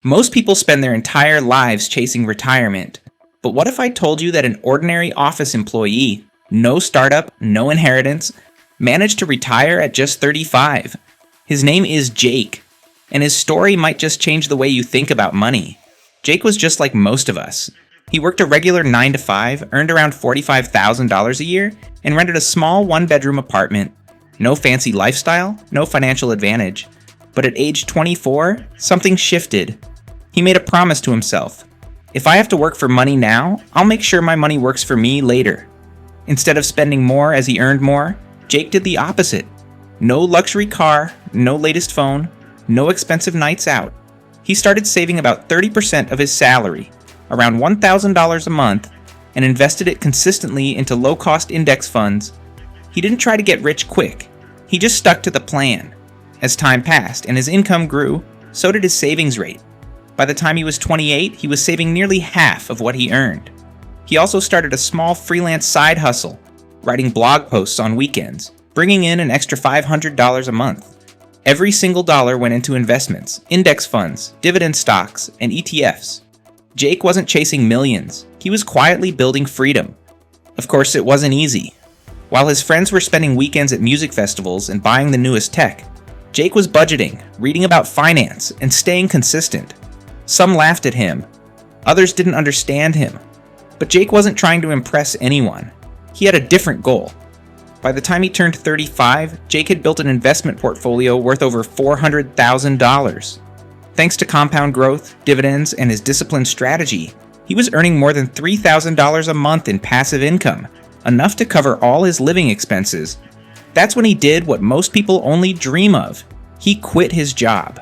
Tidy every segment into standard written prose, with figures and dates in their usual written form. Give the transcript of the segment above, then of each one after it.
Most people spend their entire lives chasing retirement. But what if I told you that an ordinary office employee, no startup, no inheritance, managed to retire at just 35? His name is Jake, and his story might just change the way you think about money. Jake was just like most of us. He worked a regular 9 to 5, earned around $45,000 a year, and rented a small one-bedroom apartment. No fancy lifestyle, no financial advantage. But at age 24, something shifted. He made a promise to himself. If I have to work for money now, I'll make sure my money works for me later. Instead of spending more as he earned more, Jake did the opposite. No luxury car, no latest phone, no expensive nights out. He started saving about 30% of his salary, around $1,000 a month, and invested it consistently into low-cost index funds. He didn't try to get rich quick. He just stuck to the plan. As time passed and his income grew, so did his savings rate. By the time he was 28, he was saving nearly half of what he earned. He also started a small freelance side hustle, writing blog posts on weekends, bringing in an extra $500 a month. Every single dollar went into investments, index funds, dividend stocks, and ETFs. Jake wasn't chasing millions. He was quietly building freedom. Of course, it wasn't easy. While his friends were spending weekends at music festivals and buying the newest tech, Jake was budgeting, reading about finance, and staying consistent. Some laughed at him. Others didn't understand him. But Jake wasn't trying to impress anyone. He had a different goal. By the time he turned 35, Jake had built an investment portfolio worth over $400,000. Thanks to compound growth, dividends, and his disciplined strategy, he was earning more than $3,000 a month in passive income, enough to cover all his living expenses. That's when he did what most people only dream of. He quit his job.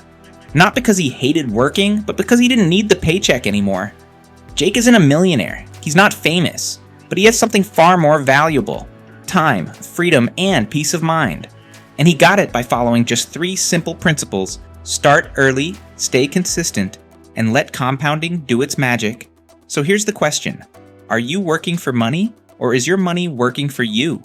Not because he hated working, but because he didn't need the paycheck anymore. Jake isn't a millionaire. He's not famous. But he has something far more valuable: time, freedom, and peace of mind. And he got it by following just 3 simple principles: start early, stay consistent, and let compounding do its magic. So here's the question: are you working for money, or is your money working for you?